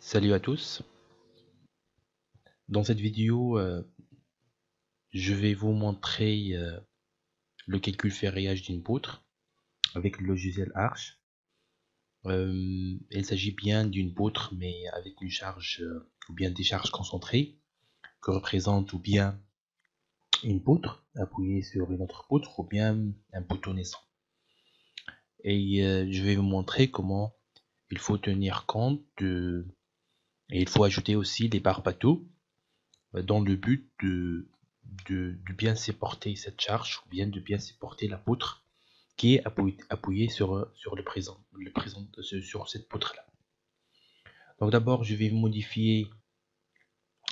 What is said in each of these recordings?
Salut à tous. Dans cette vidéo, je vais vous montrer le calcul ferrillage d'une poutre avec le logiciel Arch. Il s'agit bien d'une poutre, mais avec une charge ou bien des charges concentrées que représente ou bien une poutre appuyée sur une autre poutre ou bien un poteau naissant. Et je vais vous montrer comment il faut tenir compte et il faut ajouter aussi des barres bateaux dans le but de bien supporter cette charge ou bien de bien supporter la poutre qui est appuyée sur sur cette poutre là. Donc d'abord je vais modifier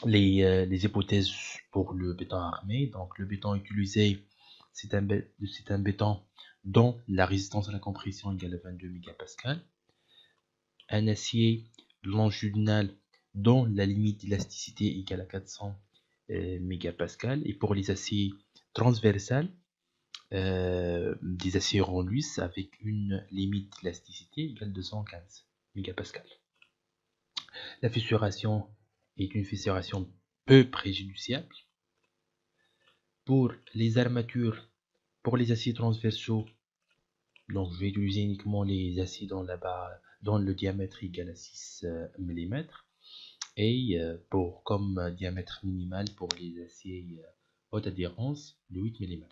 les hypothèses pour le béton armé. Donc le béton utilisé c'est un béton dont la résistance à la compression égale à 22 mégapascal, un acier longitudinal dont la limite d'élasticité égale à 400 mégapascal, et pour les aciers transversales, des aciers en luce avec une limite d'élasticité égale à 215 mégapascal. La fissuration est une fissuration peu préjudiciable. Pour les armatures, pour les aciers transversaux, donc je vais utiliser uniquement les aciers dont le diamètre égal à 6 mm. Et comme diamètre minimal pour les aciers haute adhérence, de 8 mm.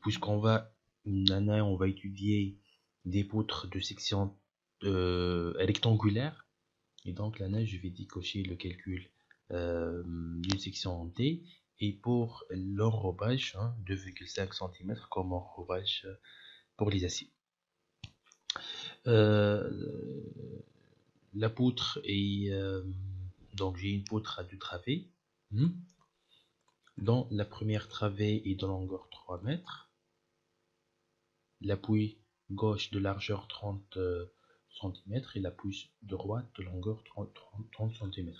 Puisqu'on va on va étudier des poutres de section rectangulaire, et donc là je vais décocher le calcul d'une section en T, et pour l'enrobage 2,5 cm comme enrobage pour les aciers. La poutre est donc j'ai une poutre à deux travées. Dans la première travée est de longueur 3 mètres, l'appui gauche de largeur 30 cm et l'appui droite de longueur 30 cm.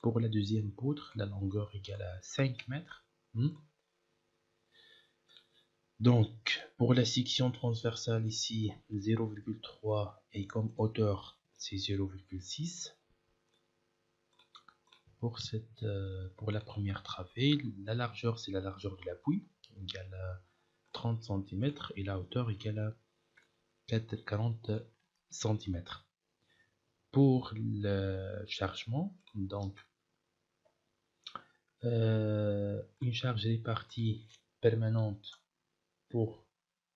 Pour la deuxième poutre, la longueur égale à 5 mètres. Donc pour la section transversale ici 0,3 et comme hauteur c'est 0,6. Pour la première travée, la largeur c'est la largeur de l'appui égale à 30 cm et la hauteur égale à 40 cm. Pour le chargement, donc une charge répartie permanente pour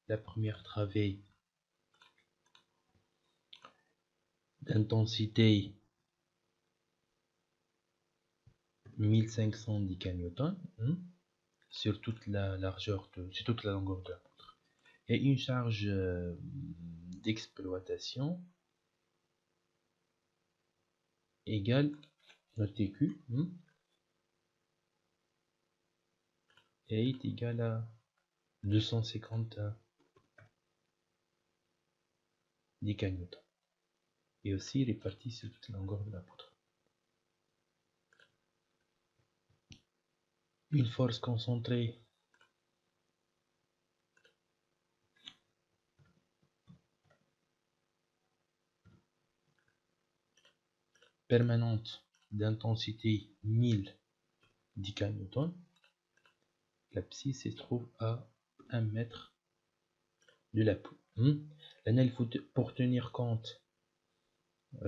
la première travée d'intensité 1510 kN sur toute la longueur de la poutre, et une charge d'exploitation égale notre TQ est égal à 250 kN, et aussi réparti sur toute la longueur de la poutre. Une force concentrée permanente d'intensité 1000 kN. La psy se trouve à 1 mètre de la poutre. L'anel pour tenir compte,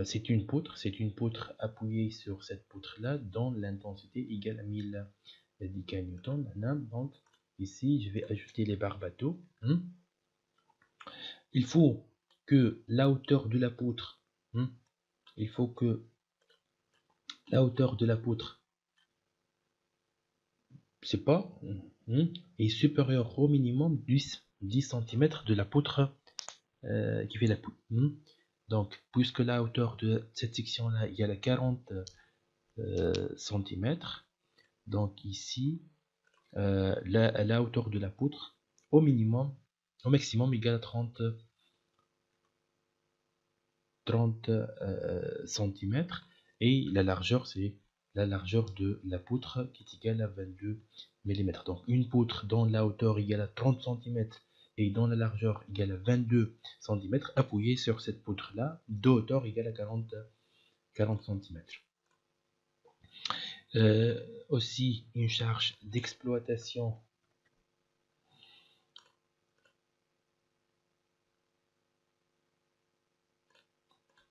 c'est une poutre appuyée sur cette poutre là dont l'intensité égale à 1000 kN. Donc ici je vais ajouter les barres bateaux. Il faut que la hauteur de la poutre c'est pas est supérieure au minimum 10 cm de la poutre qui fait la poutre. Donc puisque la hauteur de cette section là égale à 40 cm, donc ici la hauteur de la poutre au maximum égale à 30 cm, et la largeur c'est la largeur de la poutre qui est égale à 22 mm. Donc une poutre dont la hauteur égale à 30 cm et dont la largeur égale à 22 cm, appuyé sur cette poutre-là, de hauteur égale à 40 cm. Aussi une charge d'exploitation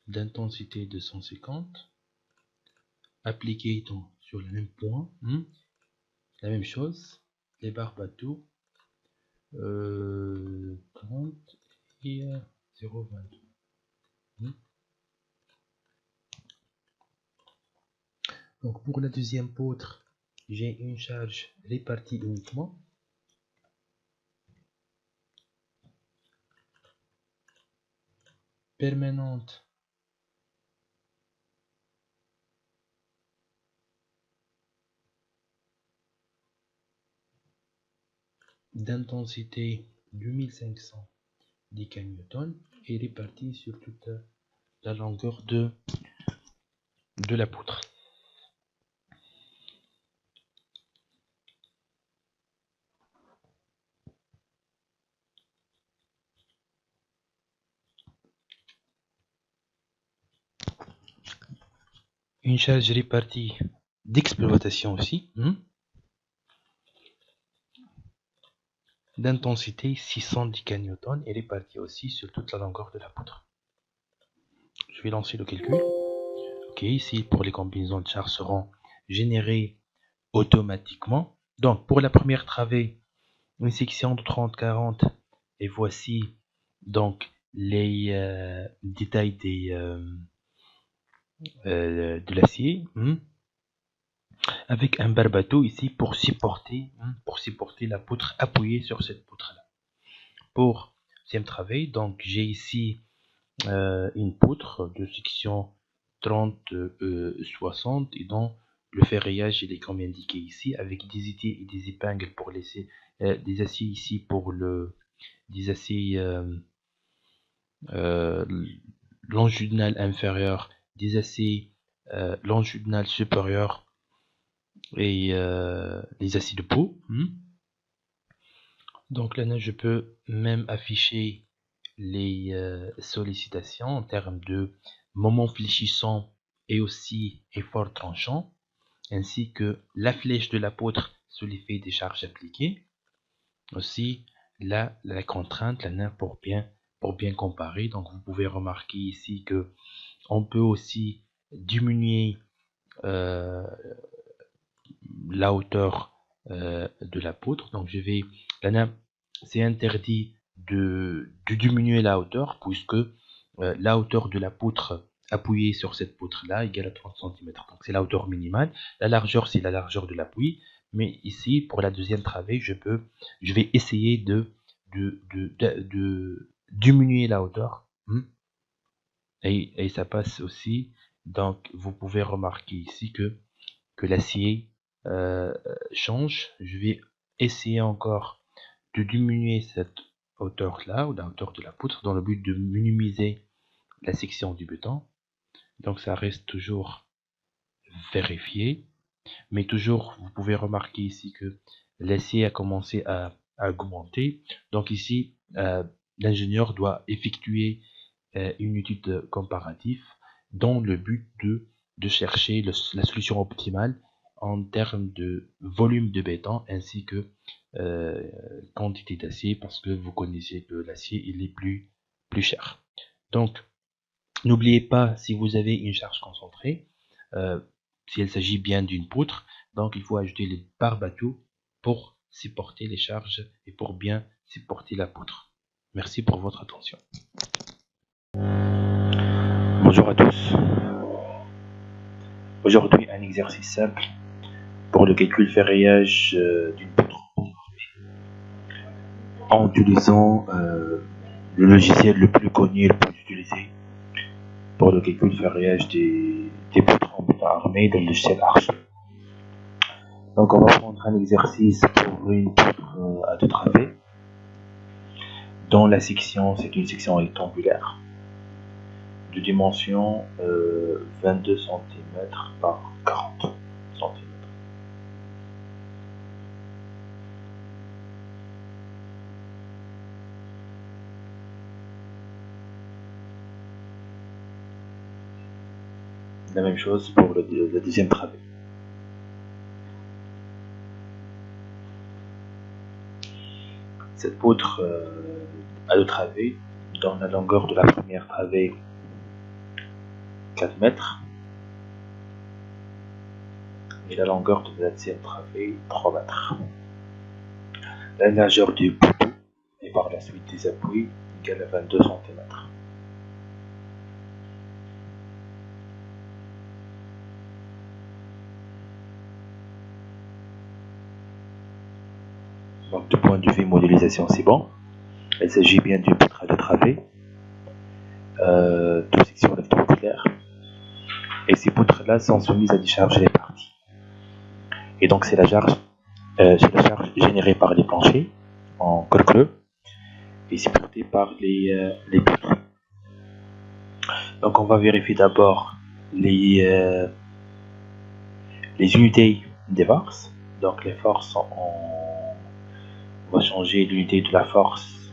d'intensité de 150 appliquée sur le même point, la même chose, les barres bateau 30 et 0,22. Donc pour la deuxième poutre, j'ai une charge répartie uniquement. Permanente d'intensité 2500 Newton et répartie sur toute la longueur de la poutre. Une charge répartie d'exploitation aussi, d'intensité 610 Newton et répartie aussi sur toute la longueur de la poutre. Je vais lancer le calcul. Ok, ici pour les combinaisons de charges seront générées automatiquement. Donc pour la première travée, une section de 30-40, et voici donc les détails de l'acier, avec un barbato ici pour supporter la poutre appuyée sur cette poutre là. Pour deuxième travée, donc j'ai ici une poutre de section 30-60 et dont le ferraillage il est comme indiqué ici, avec des étais et des épingles pour laisser des aciers ici pour des aciers longitudinal inférieur, des aciers longitudinal supérieur et les aciers de peau. Donc là, je peux même afficher les sollicitations en termes de moment fléchissant et aussi effort tranchant, ainsi que la flèche de la poutre sous l'effet des charges appliquées. Aussi là, la contrainte, la nain pour bien comparer. Donc vous pouvez remarquer ici que on peut aussi diminuer la hauteur de la poutre. Donc je vais, la nain, c'est interdit de diminuer la hauteur puisque la hauteur de la poutre appuyée sur cette poutre là égale à 30 cm. Donc c'est la hauteur minimale. La largeur, c'est la largeur de l'appui. Mais ici, pour la deuxième travée, je vais essayer de diminuer la hauteur. Et ça passe aussi. Donc vous pouvez remarquer ici que l'acier change. Je vais essayer encore de diminuer cette hauteur là, ou la hauteur de la poutre, dans le but de minimiser la section du béton. Donc ça reste toujours vérifié, mais toujours vous pouvez remarquer ici que l'acier a commencé à augmenter. Donc ici l'ingénieur doit effectuer une étude comparative dans le but de chercher la solution optimale en termes de volume de béton ainsi que quantité d'acier, parce que vous connaissez que l'acier il est plus cher. Donc n'oubliez pas, si vous avez une charge concentrée, si il s'agit bien d'une poutre, donc il faut ajouter les barres bateau pour supporter les charges et pour bien supporter la poutre. Merci pour votre attention. Bonjour à tous. Aujourd'hui, un exercice simple pour le calcul ferraillage d'une poutre en utilisant le logiciel le plus connu et le plus utilisé pour le calcul ferraillage des poutres en béton armé, le logiciel Arch. Donc on va prendre un exercice pour une poutre à 2 travées dont la section, c'est une section rectangulaire de dimension 22 cm par 40 cm. La même chose pour le deuxième travée. Cette poutre à deux travées donne la longueur de la première travée 4 mètres et la longueur de la deuxième travée 3 mètres. La largeur du poteau et par la suite des appuis égale à 22 cm. Donc du point de vue modélisation, c'est bon. Il s'agit bien d'une poutre à deux travées, de section rectangulaire, et ces poutres-là sont soumises à des charges réparties. Et donc c'est la charge générée par les planchers en col creux et supportée par les poutres. Donc on va vérifier d'abord les unités des forces. Donc les forces on va changer l'unité de la force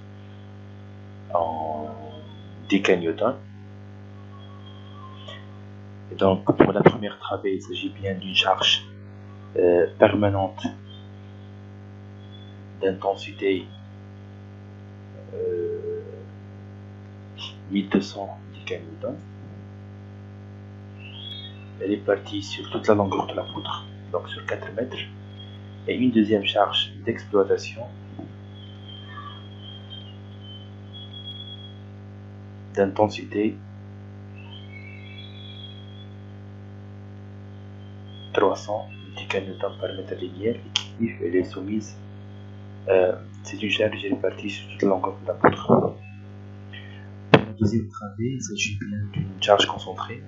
en décanewtons. Et donc pour la première travée, il s'agit bien d'une charge permanente d'intensité 1200 décanewtons. Elle est partie sur toute la longueur de la poutre, donc sur 4 mètres, et une deuxième charge d'exploitation d'intensité 300 décanewtons par mètre linéaire, et elle est soumise, c'est une charge répartie sur toute la longueur de la poutre. Pour la deuxième travée, il s'agit bien d'une charge concentrée,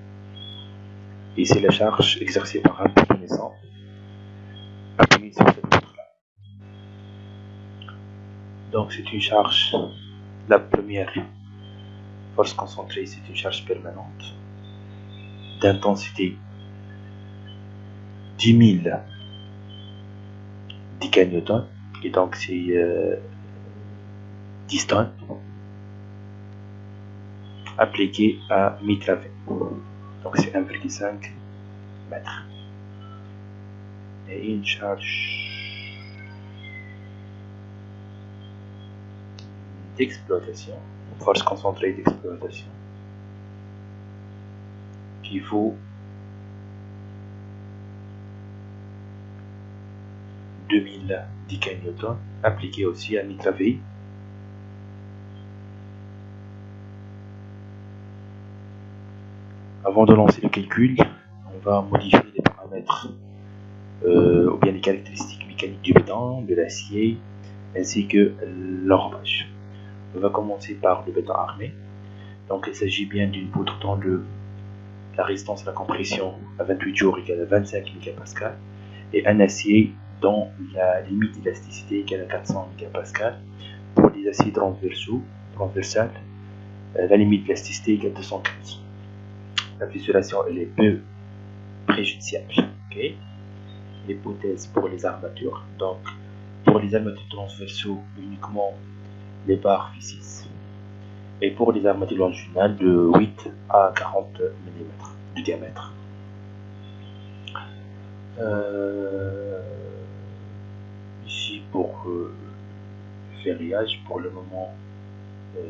et c'est la charge exercée par un poutre naissant appuyé sur cette poutre-là. Donc c'est une charge, la première force concentrée, c'est une charge permanente d'intensité 10 000 décanewtons, et donc c'est 10 tonnes appliquées à mi-travée. Donc c'est 1,5 mètres. Et une charge d'exploitation, force concentrée d'exploitation, qui vaut 2000 décanewtons, appliquée aussi à mi-travée. Avant de lancer le calcul, on va modifier les paramètres ou bien les caractéristiques mécaniques du béton, de l'acier, ainsi que l'enrobage. On va commencer par le béton armé. Donc il s'agit bien d'une poutre dont la résistance à la compression à 28 jours égale à 25 MPa, et un acier dont la limite d'élasticité égale à 400 MPa. Pour les aciers transversales, la limite d'élasticité égale à 215. La fissuration elle est peu préjudiciable. Okay. L'hypothèse pour les armatures. Donc pour les armatures transversaux, uniquement les barres F6. Et pour les armatures longitudinales, de 8 à 40 mm de diamètre. Ici pour le ferrillage, pour le moment,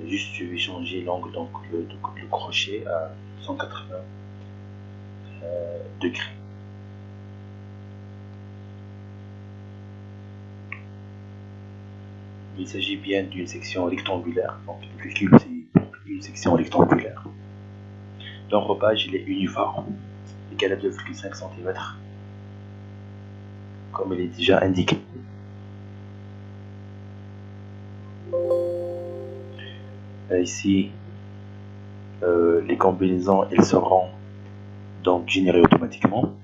juste je vais changer l'angle, donc le crochet à 180 degrés. Il s'agit bien d'une section rectangulaire, donc le calcul c'est une section rectangulaire. L'enrobage il est uniforme, égal à 2,5 cm, comme il est déjà indiqué. Ici, les combinaisons elles seront donc générées automatiquement.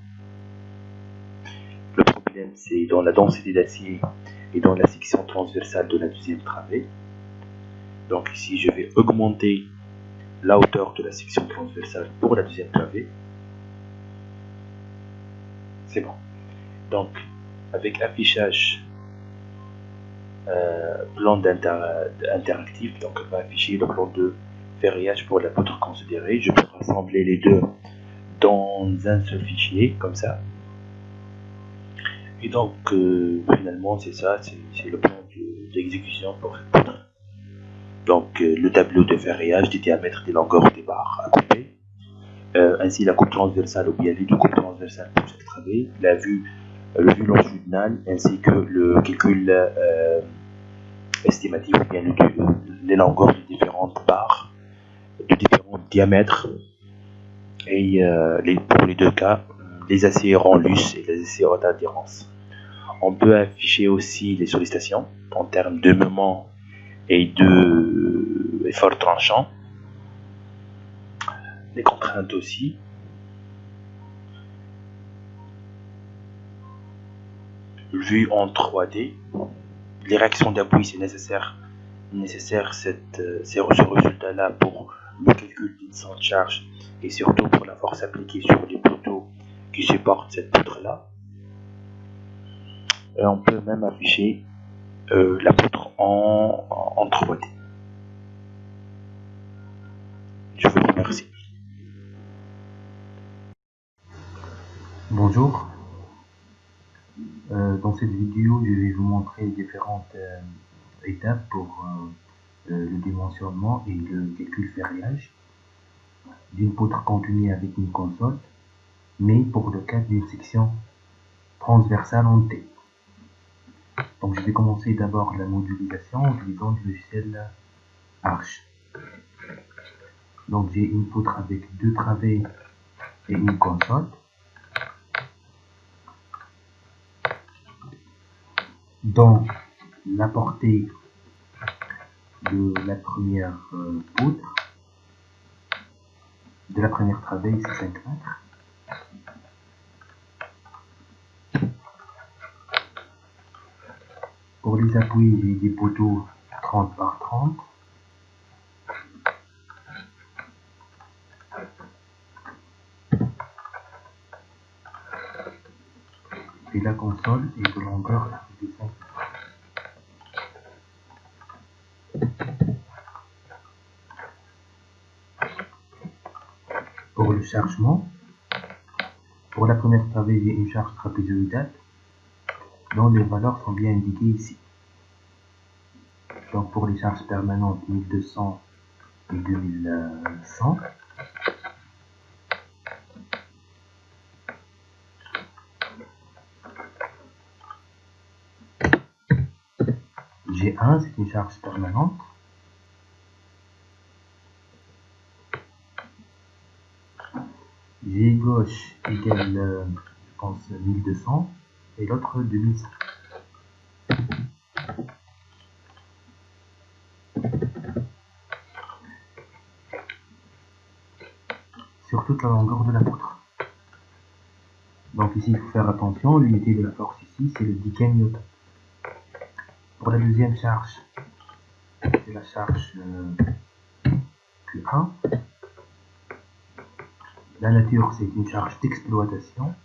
Le problème c'est dans la densité d'acier et dans la section transversale de la deuxième travée. Donc ici je vais augmenter la hauteur de la section transversale pour la deuxième travée. C'est bon. Donc avec affichage plan interactif, donc on va afficher le plan de ferrillage pour la poutre considérée. Je peux rassembler les deux dans un seul fichier comme ça. Et donc finalement c'est ça, c'est le plan d'exécution pour cette poutre. Donc le tableau de ferraillage, des diamètres, des longueurs des barres à couper, ainsi la coupe transversale ou bien les deux coupes transversales pour chaque travée, la vue, le vue longitudinal, ainsi que le calcul estimatif ou bien les longueurs de différentes barres, de différents diamètres, et pour les deux cas, les aciers Renlus et les aciers haute adhérence. On peut afficher aussi les sollicitations en termes de moment et de effort tranchant, les contraintes aussi. Vue en 3D, les réactions d'appui, c'est nécessaire ce résultat-là pour le calcul d'une sans charge et surtout pour la force appliquée sur les poteaux qui supportent cette poutre-là. Et on peut même afficher la poutre en 3D. Je vous remercie. Bonjour, dans cette vidéo je vais vous montrer différentes étapes pour le dimensionnement et le calcul ferraillage d'une poutre continue avec une console, mais pour le cas d'une section transversale en T. Donc je vais commencer d'abord la modélisation en utilisant le logiciel Arch. Donc j'ai une poutre avec deux travées et une console. Dans la portée de la première poutre, de la première travée, c'est 5 mètres. Pour les appuis, j'ai des poteaux 30 par 30. Et la console est de longueur de 5 mètres. Pour le chargement, pour la première travée, j'ai une charge trapézoïdale dont les valeurs sont bien indiquées ici. Donc pour les charges permanentes, 1200 et 2100. G1, c'est une charge permanente. G gauche égale, je pense, 1200 et l'autre 2100. Sur toute la longueur de la poutre. Donc ici, il faut faire attention, l'unité de la force ici, c'est le 10 kN. Pour la deuxième charge, c'est la charge Q1. La nature, c'est une charge d'exploitation.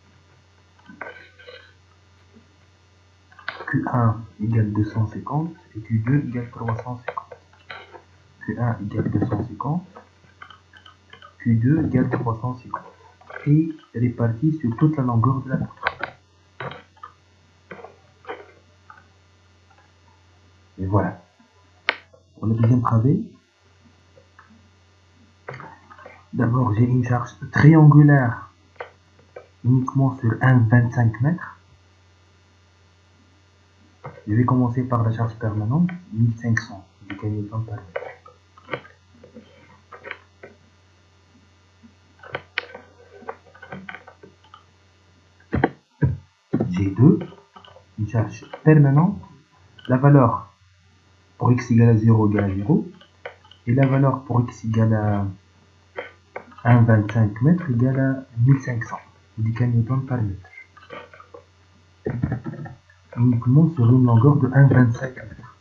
Q1 égale 250 et Q2 égale 350. Q1 égale 250, Q2 égale 350. Et réparti sur toute la longueur de la poutre. Et voilà. Pour la deuxième travée, d'abord j'ai une charge triangulaire uniquement sur 1,25 mètres. Je vais commencer par la charge permanente, 1500 du kN par mètre. G2, une charge permanente, la valeur pour x égale à 0 égale à 0, et la valeur pour x égale à 1,25 mètres égale à 1500 du kN par mètre. Uniquement sur une longueur de 1,25 mètres.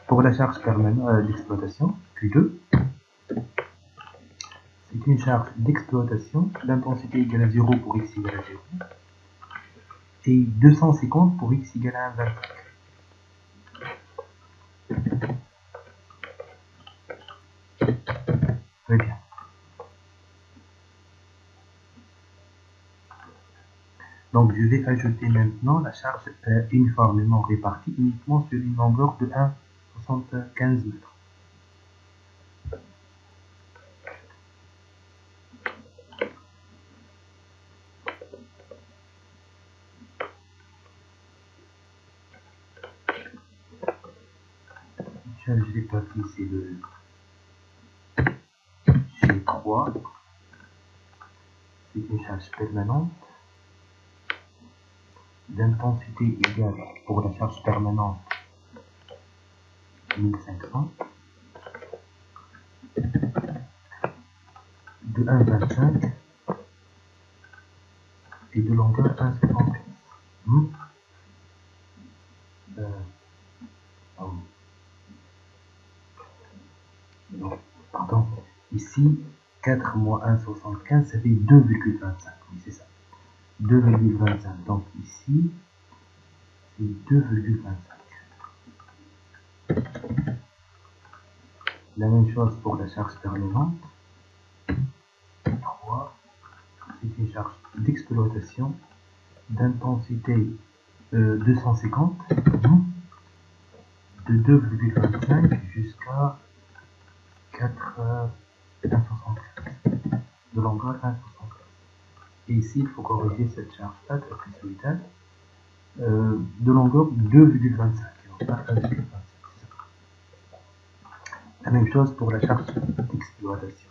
Pour la charge permanente d'exploitation, Q2, c'est une charge d'exploitation, l'intensité égale à 0 pour x égale à 0, et 250 pour x égale à 1,25. Très bien. Donc je vais ajouter maintenant la charge uniformément répartie uniquement sur une longueur de 1,75 mètres. Charge répartie, c'est le G3. C'est une charge permanente d'intensité égale pour la charge permanente 1500 de 1,25 et de longueur 1,75. Pardon, ici 4 moins 1,75 ça fait 2,25. Oui, c'est ça. 2,25. Donc ici, c'est 2,25. La même chose pour la charge permanente. 3, c'est une charge d'exploitation d'intensité 250 de 2,25 jusqu'à 1,75 de longueur 1,75. Et ici, il faut corriger cette charge-là, de longueur 2,25. La même chose pour la charge d'exploitation.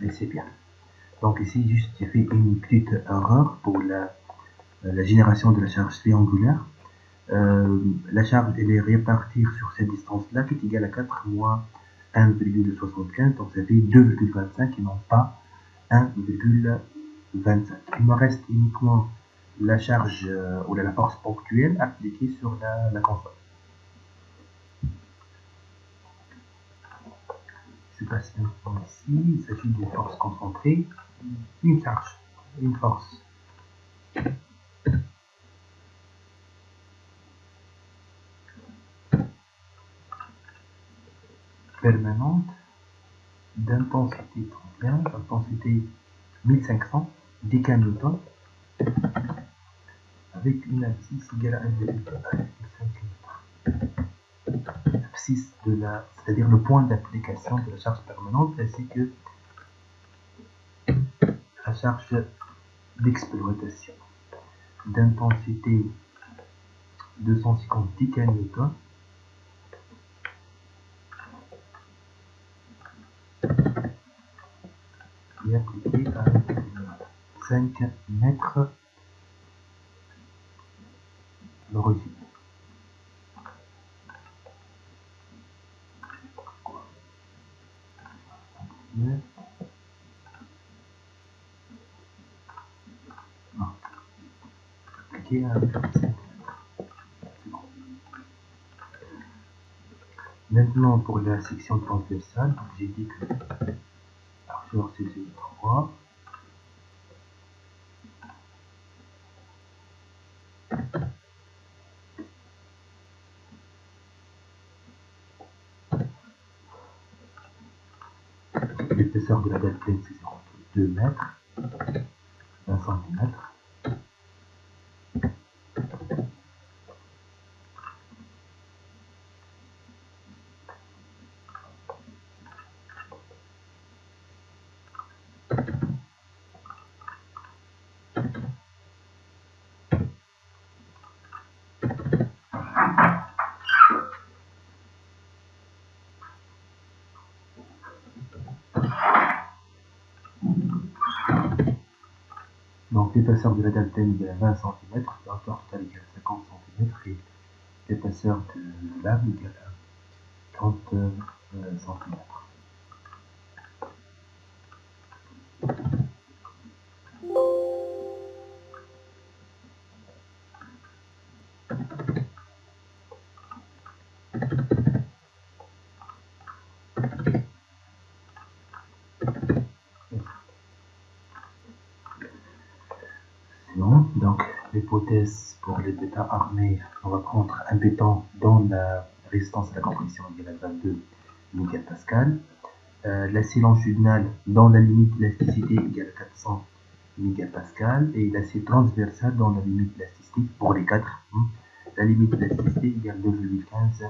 Et c'est bien. Donc ici, juste j'ai fait une petite erreur pour la génération de la charge triangulaire. La charge elle est répartie sur cette distance-là qui est égale à 4 moins 1,75. Donc ça fait 2,25 et non pas 1,25. Il me reste uniquement la charge ou la force ponctuelle appliquée sur la console. Je passe maintenant ici, il s'agit d'une force concentrée, une charge, une force. Permanente d'intensité combien? D'intensité 1500 décanewtons avec une abscisse égale à 1,5 m. L'abscisse de c'est-à-dire le point d'application de la charge permanente ainsi que la charge d'exploitation d'intensité 250 décanewtons et appliquée à 5 mètres l'origine. Appliquée à 5 mètres. Maintenant pour la section transversale, j'ai dit que la largeur c'est 3. L'épaisseur de la dalle pleine c'est 2 mètres, 20 cm. Donc l'épaisseur de la dalle pleine égale à 20 cm, la hauteur totale égale à 50 cm et l'épaisseur de la lame égale à 30 cm. Donc l'hypothèse pour les bétas armés, on va prendre un béton dont la résistance à la compression égale à 22 MPa, l'acier longitudinal dans la limite d'élasticité égale à 400 mégapascal et l'acier transversal dans la limite plasticité pour les quatre. La limite plasticité égale 2,15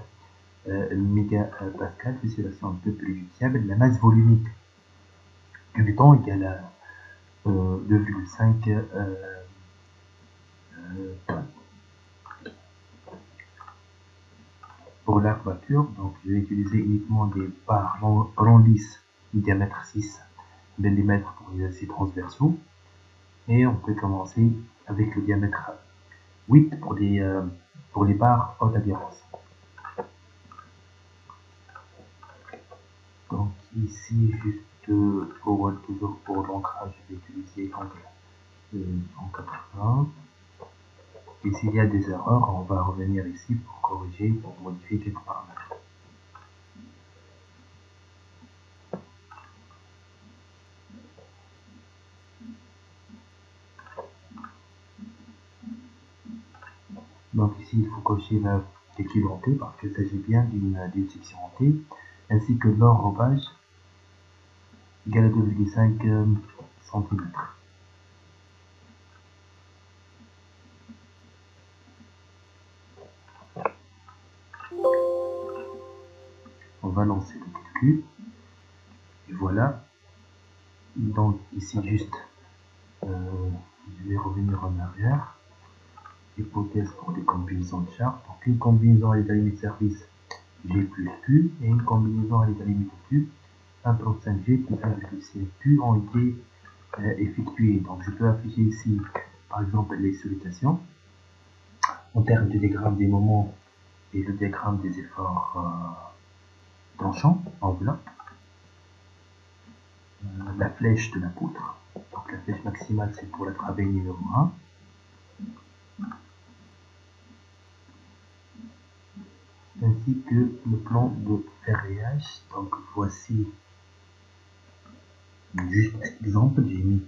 mégapascal, situation un peu préjudiciable. La masse volumique du béton égale à 2,5 tonnes. Pour l'armature, donc je vais utiliser uniquement des barres rond lisses de diamètre 6 mm pour les aciers transversaux. Et on peut commencer avec le diamètre 8 pour les barres haute adhérence. Donc ici, juste toujours pour l'ancrage, je vais utiliser angle 180. Et s'il y a des erreurs, on va revenir ici pour corriger, pour modifier quelques paramètres. Donc ici, il faut cocher la calcul en T parce qu'il s'agit bien d'une section en T, ainsi que l'enrobage égale à 2,5 cm. On va lancer le calcul. Et voilà. Donc ici juste, je vais revenir en arrière. Hypothèse pour des combinaisons de charges. Donc une combinaison à l'état limite service G plus Q et une combinaison à l'état limite Q 1,35G plus 1,7 Q ont été effectuées. Donc je peux afficher ici par exemple les sollicitations en termes de diagramme des moments et le diagramme des efforts tranchants, enveloppe. La flèche de la poutre. Donc la flèche maximale c'est pour la travée numéro 1. Ainsi que le plan de ferrillage. Donc voici juste exemple, j'ai mis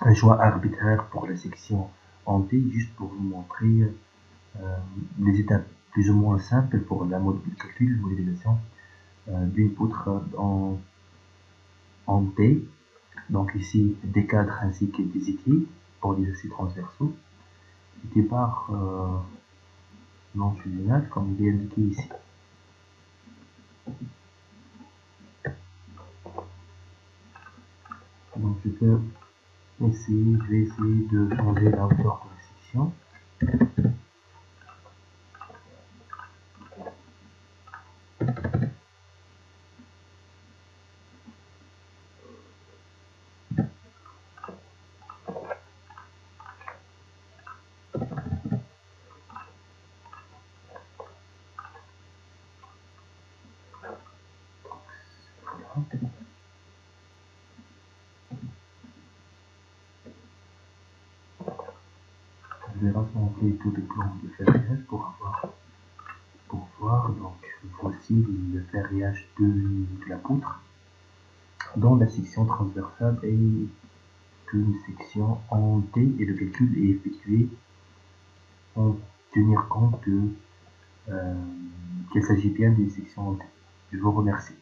un choix arbitraire pour la section en T, juste pour vous montrer les étapes plus ou moins simples pour le calcul, modélisation d'une poutre en T. Donc ici des cadres ainsi que des équilibres pour les aciers transversaux et des barres longitudinales comme il est indiqué ici. Donc je vais essayer de changer la hauteur de la section. Je vais rassembler tous les plans de ferrillage pour voir. Donc voici le ferrillage de la poutre dans la section transversale et une section en T, et le calcul est effectué en tenir compte qu'il s'agit bien d'une section en T. Je vous remercie.